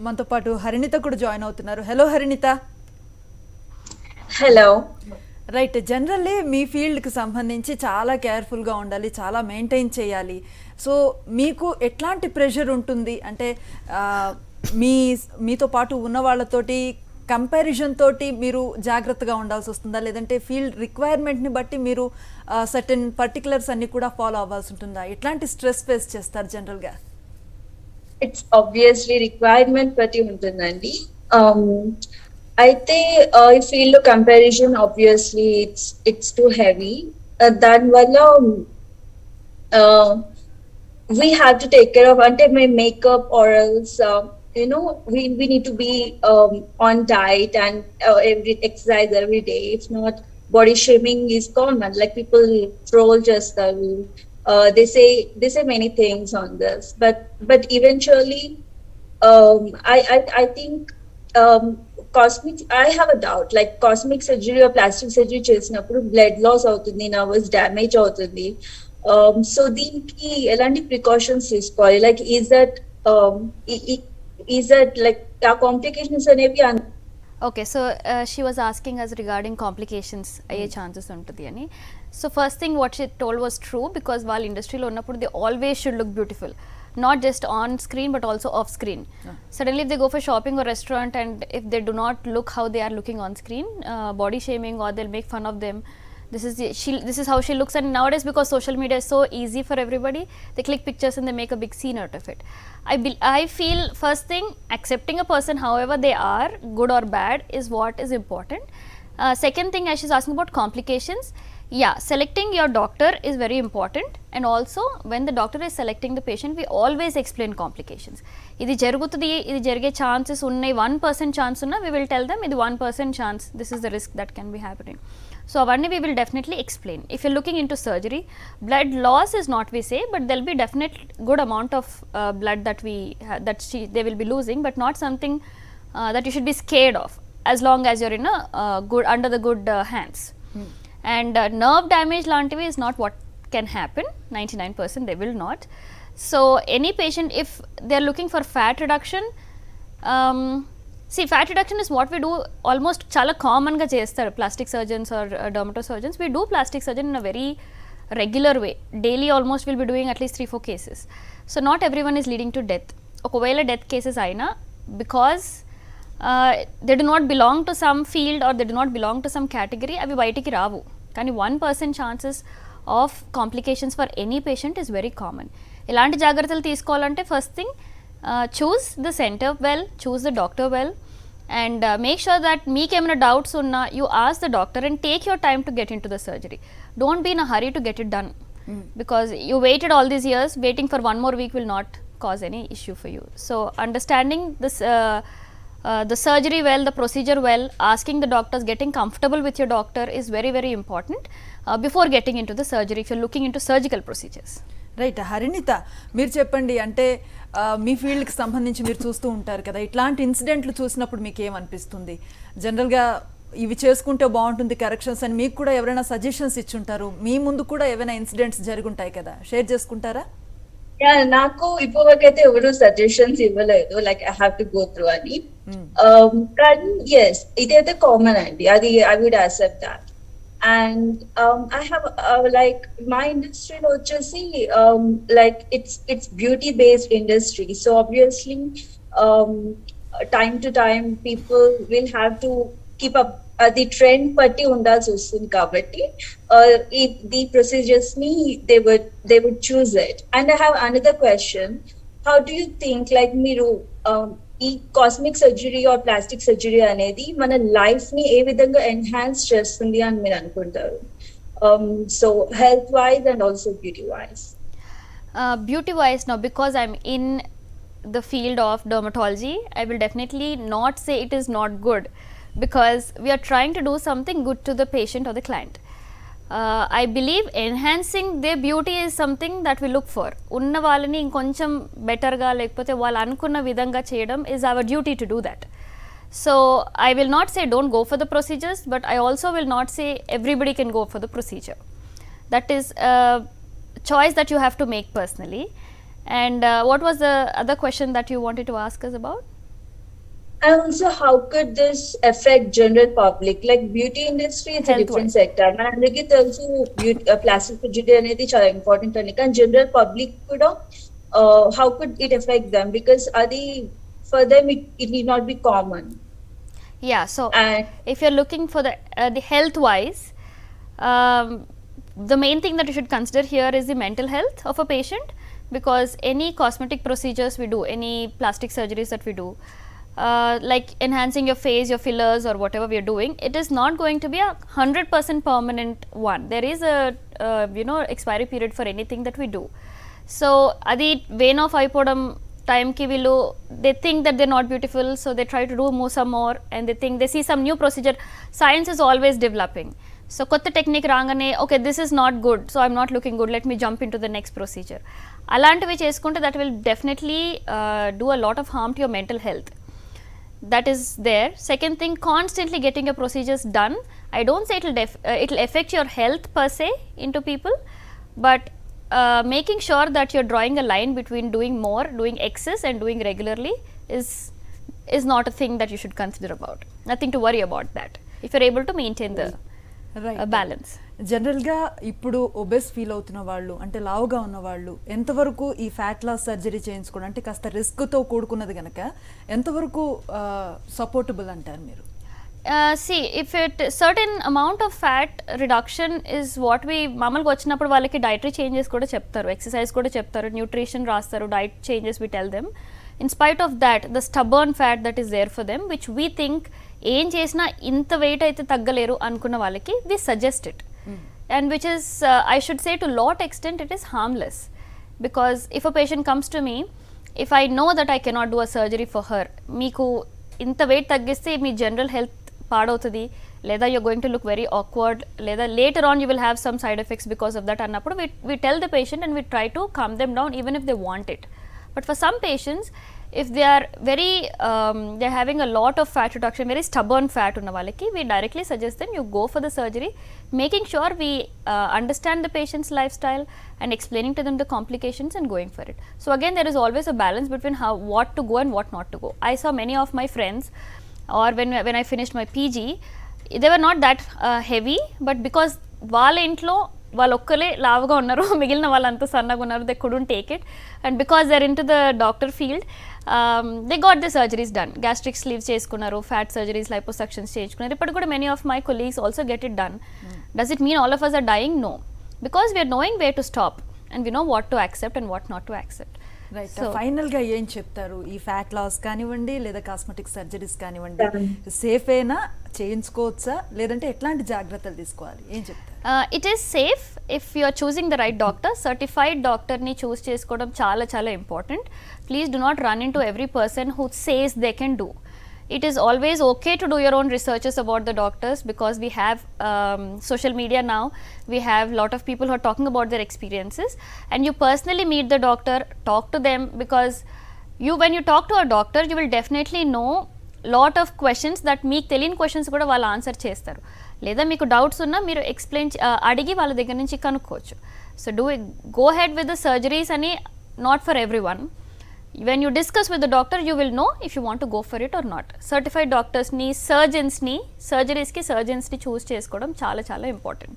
మనతో పాటు హరిణిత కూడా జాయిన్ అవుతున్నారు. హలో హరిణిత. హలో. రైట్, జనరల్లీ మీ ఫీల్డ్కి సంబంధించి చాలా కేర్ఫుల్గా ఉండాలి, చాలా మెయింటైన్ చేయాలి. సో మీకు ఎట్లాంటి ప్రెషర్ ఉంటుంది అంటే మీతో పాటు ఉన్న వాళ్ళతోటి కంపారిజన్ తోటి మీరు జాగ్రత్తగా ఉండాల్సి వస్తుందా, లేదంటే ఫీల్డ్ రిక్వైర్మెంట్ని బట్టి మీరు సర్టెన్ పర్టికులర్స్ అన్ని కూడా ఫాలో అవ్వాల్సి ఉంటుందా? ఎట్లాంటి స్ట్రెస్ ఫేస్ చేస్తారు జనరల్గా? ఇట్స్ ఆబ్వియస్లీ రిక్వైర్మెంట్ బట్టి ఉంటుందండి. అయితే ఈ ఫీల్డ్ లో comparison obviously it's too heavy. దానివల్ల we have to take care of, అంటే my makeup or else we need to be on diet and every exercise every day. If not, body shaming is common, like people troll just they say many things on this, but eventually I think cosmic, I have a doubt, like cosmic surgery or plastic surgery చేసినప్పుడు blood loss అవుతుంది, nerves damage అవుతుంది. So దీనికి ఎలాంటి precautions తీసుకోవాలి? Like is that like complications అనేవి? Okay, so she was asking us regarding complications అయ్యే chances ఉంటుంది అని. So first thing what she told was true, because వాళ్ళ ఇండస్ట్రీలో ఉన్నప్పుడు they always should look beautiful, not just on screen but also off screen. Suddenly if they go for shopping or restaurant and if they do not look how they are looking on screen, body shaming, or they'll make fun of them. This is how she looks. And nowadays, because social media is so easy for everybody, they click pictures and they make a big scene out of it. I feel first thing, accepting a person however they are, good or bad, is what is important. Second thing, as she's asking about complications, yeah, selecting your doctor is very important. And also when the doctor is selecting the patient, we always explain complications. ఇది జరుగుతుంది, ఇది జరిగే chances ఉన్నాయి, 1% chance ఉన్నా we will tell them ఇది 1% chance, this is the risk that can be happening. So avanni we will definitely explain. If you're looking into surgery, blood loss is not we say, but there'll be definite good amount of blood that they will be losing, but not something that you should be scared of, as long as you're in a good, under the good hands. And nerve damage lantivi is not what can happen. 99% they will not. So any patient, if they are looking for fat reduction, see, fat reduction is what we do almost chala common ga chestaru plastic surgeons or dermatosurgeons. We do plastic surgery in a very regular way. Daily almost we'll be doing at least 3-4 cases. So not everyone is leading to death. Okavela death cases aina, because they do not belong to some field or they do not belong to some category, avi bayatiki ravu. Kani 1% chances of complications for any patient is very common. Elanti jagratalu teesukovalante, first thing, choose the center well, choose the doctor well, and make sure that meek emana doubts unna you ask the doctor and take your time to get into the surgery. Don't be in a hurry to get it done, because you waited all these years. Waiting for one more week will not cause any issue for you. So understanding this the surgery well, the procedure well, asking the doctors, getting comfortable with your doctor is very very important before getting into the surgery if you're looking into surgical procedures. Right, Harinitha మీరు చెప్పండి. అంటే మీ ఫీల్డ్కి సంబంధించి మీరు చూస్తూ ఉంటారు కదా, ఇట్లాంటి ఇన్సిడెంట్లు చూసినప్పుడు మీకు ఏమనిపిస్తుంది? జనరల్గా ఇవి చేసుకుంటే బాగుంటుంది కరెక్షన్స్ అని మీకు కూడా ఎవరైనా సజెషన్స్ ఇచ్చుంటారు, మీ ముందు కూడా ఏమైనా ఇన్సిడెంట్స్ జరుగుంటాయి కదా, షేర్ చేసుకుంటారా? నాకు ఇప్పటివరకైతే ఎవరు సజెషన్స్ ఇవ్వలేదు, like I have to go through అని. కానీ ఎస్, ఇదైతే కామన్ అండి, అది I would accept that. And I have like my industry వచ్చేసి like it's beauty based industry, so obviously time to time people will have to keep up the trend పట్టి ఉండాల్సి వస్తుంది. కాబట్టి the procedures ni they would choose it. And I have another question. How do you think, like మీరు ఈ cosmic surgery or plastic surgery అనేది మన life ని ఏ విధంగా ఎన్హాన్స్ చేస్తుంది అని మీరు అనుకుంటారు? So health wise and also beauty wise. Beauty wise, now because I'm in the field of dermatology, I will definitely not say it is not good, because we are trying to do something good to the patient or the client. I believe enhancing their beauty is something that we look for. Unna వాళ్ళని ఇంకొంచెం బెటర్గా లేకపోతే వాళ్ళు అనుకున్న విధంగా చేయడం is our duty to do that. So I will not say don't go for the procedures, but I also will not say everybody can go for the procedure. That is a choice that you have to make personally. And what was the other question that you wanted to ask us about? And also, how could this affect general public? Like beauty industry, it's a Health different wise. sector. మనందరికీ తెలుసు plastic surgery అనేది చాలా important అని, కానీ general public కూడా how could it affect them? Because అది for them it need not be common. Yeah, so And if you're looking for the health wise, um, the main thing that you should consider here is the mental health of a patient, because any cosmetic procedures we do, any plastic surgeries that we do, like enhancing your face, your fillers or whatever we are doing, it is not going to be a 100% permanent one. There is a expiry period for anything that we do. So adi vein off ayipodam time ki villu, they think that they're not beautiful, so they try to do some more, and they think they see some new procedure. Science is always developing, so kotta technique rangane, okay, this is not good, so I'm not looking good, let me jump into the next procedure. Alantivi cheskunte that will definitely do a lot of harm to your mental health. That is there. Second thing, constantly getting your procedures done, I don't say it'll affect your health per se into people, but making sure that you're drawing a line between doing more, doing excess and doing regularly is not a thing that you should consider about. Nothing to worry about that if you're able to maintain the balance. జనరల్గా ఇప్పుడు obese feel అవుతున్న వాళ్ళు, అంటే లావుగా ఉన్న వాళ్ళు ఎంతవరకు ఈ ఫ్యాట్ లాస్ సర్జరీ చేయించుకోవడం అంటే కాస్త రిస్క్తో కూడుకున్నది కనుక ఎంతవరకు సపోర్టబుల్ అంటారు మీరు? See, if it certain amount of fat reduction is what we మామూలుగా వచ్చినప్పుడు వాళ్ళకి డైటరీ చేంజెస్ కూడా చెప్తారు, ఎక్సర్సైజ్ కూడా చెప్తారు, న్యూట్రిషన్ రాస్తారు, diet changes we tell them. In spite of that, the stubborn fat that is there for them, which we think ఏం చేసినా ఇంత వెయిట్ అయితే తగ్గలేరు అనుకున్న వాళ్ళకి we suggest it. And which is I should say to lot extent it is harmless, because if a patient comes to me, if I know that I cannot do a surgery for her, మీకు ఇంత wait తగ్గిస్తే మీ general health పాడవుతుంది, లేదా you're going to look very awkward, లేదా later on you will have some side effects because of that అన్నప్పుడు we tell the patient and we try to calm them down even if they want it. But for some patients, if they are very they're having a lot of fat reduction, very stubborn fat ఉన్న వాళ్ళకి we directly suggest them you go for the surgery, making sure we understand the patient's lifestyle and explaining to them the complications and going for it. So again, there is always a balance between what to go and what not to go. I saw many of my friends, or when I finished my PG, they were not that heavy, but because వాళ్ళ ఇంట్లో వాళ్ళు ఒక్కలే లావుగా ఉన్నారు, మిగిలిన వాళ్ళంతా సన్నగా ఉన్నారు, they couldn't take it, and because they're into the doctor field, they got the surgeries done. Gastric sleeves చేసుకున్నారు, fat surgeries, liposuctions చేసుకున్నారు. ఇప్పుడు కూడా many of my colleagues also get it done. Does it mean all of us are dying? No, because we are knowing where to stop and we know what to accept and what not to accept. Right, ఫైనల్గా ఏం చెప్తారు? ఈ fat loss కానివ్వండి లేదా cosmetic surgeries కానివ్వండి, సేఫేనా, చేయించుకోవచ్చా, లేదంటే ఎట్లాంటి జాగ్రత్తలు తీసుకోవాలి, ఏం చెప్తారు? It is safe if you are choosing the right doctor. Certified doctor ni choose చేసుకోవడం చాలా చాలా important. Please do not run into every person who says they can do. It is always okay to do your own researches about the doctors, because we have social media now, we have lot of people who are talking about their experiences, and you personally meet the doctor, talk to them, because when you talk to a doctor you will definitely know lot of questions that మీకు తెలియని questions కూడా వాళ్ళు answer చేస్తారు, లేదా మీకు doubts ఉన్నా మీరు explain అడిగి వాళ్ళ దగ్గర నుంచి కనుక్కోవచ్చు. So go ahead with the surgeries అని not for everyone. When you discuss with the doctor, you will know if you want to go for it or not. Certified doctors ni, surgeons ni, surgeries ki surgeons ni choose చేసుకోవడం చాలా చాలా important.